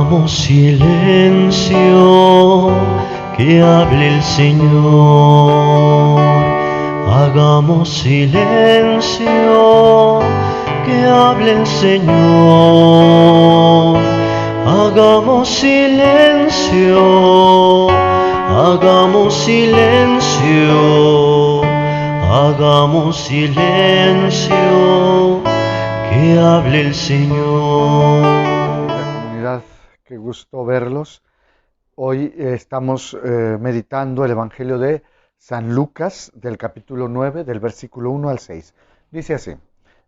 Hagamos silencio, que hable el Señor. Hagamos silencio, que hable el Señor. Hagamos silencio, hagamos silencio, hagamos silencio, que hable el Señor. Comunidad, qué gusto verlos. Hoy estamos meditando el Evangelio de San Lucas, del capítulo 9, del versículo 1 al 6. Dice así: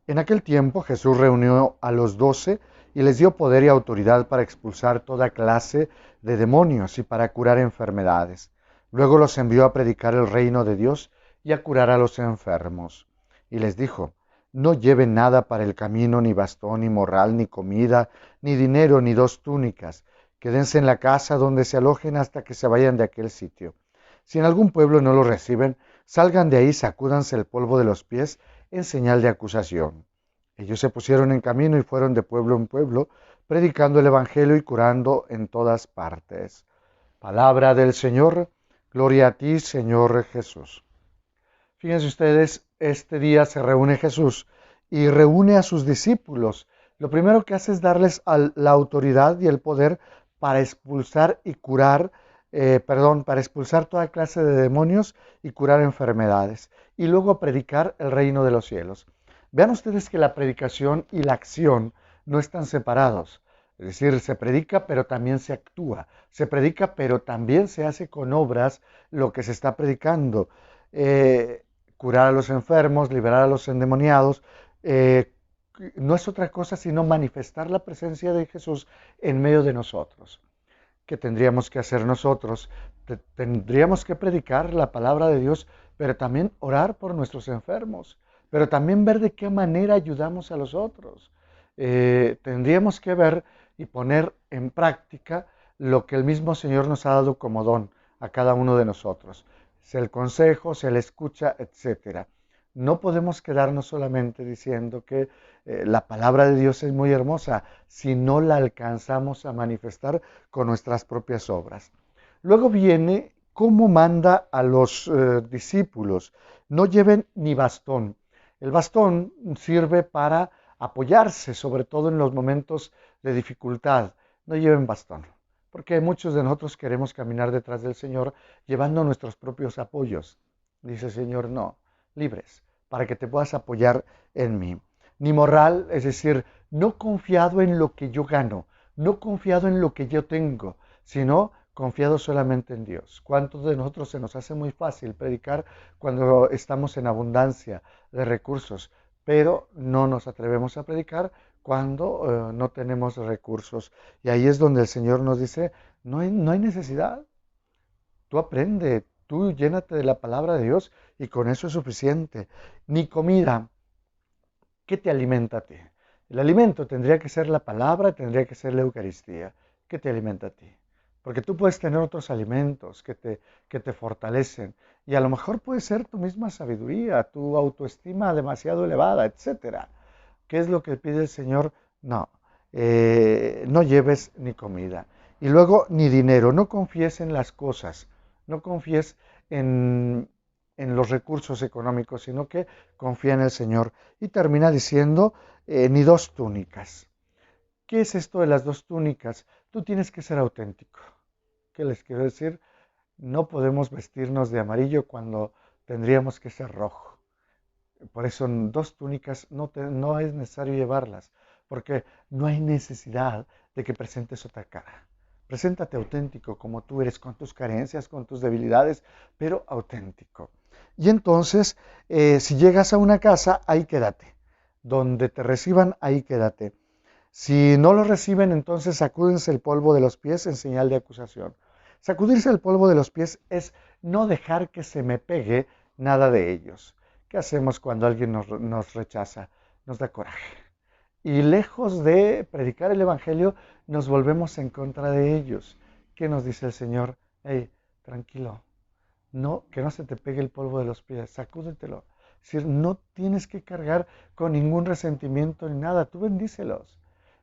En aquel tiempo Jesús reunió a los 12 y les dio poder y autoridad para expulsar toda clase de demonios y para curar enfermedades. Luego los envió a predicar el reino de Dios y a curar a los enfermos. Y les dijo: No lleven nada para el camino, ni bastón, ni morral, ni comida, ni dinero, ni 2 túnicas. Quédense en la casa donde se alojen hasta que se vayan de aquel sitio. Si en algún pueblo no lo reciben, salgan de ahí, sacúdanse el polvo de los pies en señal de acusación. Ellos se pusieron en camino y fueron de pueblo en pueblo, predicando el Evangelio y curando en todas partes. Palabra del Señor. Gloria a ti, Señor Jesús. Fíjense ustedes, este día se reúne Jesús y reúne a sus discípulos. Lo primero que hace es darles la autoridad y el poder para expulsar y curar, para expulsar toda clase de demonios y curar enfermedades. Y luego predicar el reino de los cielos. Vean ustedes que la predicación y la acción no están separados. Es decir, se predica pero también se actúa. Se predica pero también se hace con obras lo que se está predicando. Curar a los enfermos, liberar a los endemoniados, no es otra cosa sino manifestar la presencia de Jesús en medio de nosotros. ¿Qué tendríamos que hacer nosotros? Tendríamos que predicar la palabra de Dios, pero también orar por nuestros enfermos, pero también ver de qué manera ayudamos a los otros. Tendríamos que ver y poner en práctica lo que el mismo Señor nos ha dado como don a cada uno de nosotros. Sea el consejo, sea la escucha, etc. No podemos quedarnos solamente diciendo que la palabra de Dios es muy hermosa si no la alcanzamos a manifestar con nuestras propias obras. Luego viene cómo manda a los discípulos. No lleven ni bastón. El bastón sirve para apoyarse, sobre todo en los momentos de dificultad. No lleven bastón, porque muchos de nosotros queremos caminar detrás del Señor llevando nuestros propios apoyos. Dice el Señor: no, libres, para que te puedas apoyar en mí. Ni moral, es decir, no confiado en lo que yo gano, no confiado en lo que yo tengo, sino confiado solamente en Dios. ¿Cuántos de nosotros se nos hace muy fácil predicar cuando estamos en abundancia de recursos, pero no nos atrevemos a predicar cuando no tenemos recursos? Y ahí es donde el Señor nos dice: no hay necesidad. Tú aprende, tú llénate de la palabra de Dios y con eso es suficiente. Ni comida. ¿Qué te alimenta a ti? El alimento tendría que ser la palabra, tendría que ser la Eucaristía. ¿Qué te alimenta a ti? Porque tú puedes tener otros alimentos que te fortalecen. Y a lo mejor puede ser tu misma sabiduría, tu autoestima demasiado elevada, etcétera. ¿Qué es lo que pide el Señor? No, no lleves ni comida. Y luego ni dinero. No confíes en las cosas. No confíes en los recursos económicos, sino que confía en el Señor. Y termina diciendo, ni 2 túnicas. ¿Qué es esto de las 2 túnicas? Tú tienes que ser auténtico. ¿Qué les quiero decir? No podemos vestirnos de amarillo cuando tendríamos que ser rojo. Por eso 2 túnicas no es necesario llevarlas, porque no hay necesidad de que presentes otra cara. Preséntate auténtico como tú eres, con tus carencias, con tus debilidades, pero auténtico. Y entonces, si llegas a una casa, ahí quédate. Donde te reciban, ahí quédate. Si no lo reciben, entonces sacúdense el polvo de los pies en señal de acusación. Sacudirse el polvo de los pies es no dejar que se me pegue nada de ellos. ¿Qué hacemos cuando alguien nos rechaza? Nos da coraje. Y lejos de predicar el Evangelio, nos volvemos en contra de ellos. ¿Qué nos dice el Señor? Hey, tranquilo, no, que no se te pegue el polvo de los pies, sacúdetelo. Es decir, no tienes que cargar con ningún resentimiento ni nada, tú bendícelos.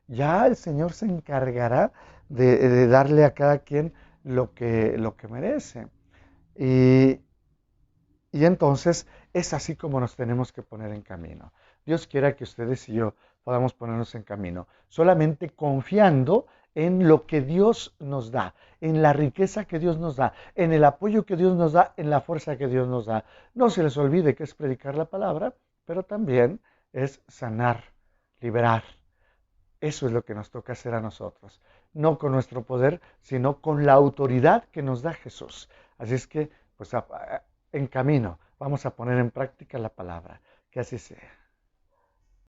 Ya el Señor se encargará de darle a cada quien lo que merece. Y, y entonces es así como nos tenemos que poner en camino. Dios quiera que ustedes y yo podamos ponernos en camino, solamente confiando en lo que Dios nos da, en la riqueza que Dios nos da, en el apoyo que Dios nos da, en la fuerza que Dios nos da. No se les olvide que es predicar la palabra, pero también es sanar, liberar. Eso es lo que nos toca hacer a nosotros, no con nuestro poder, sino con la autoridad que nos da Jesús. Así es que, pues, en camino, vamos a poner en práctica la palabra. Que así sea.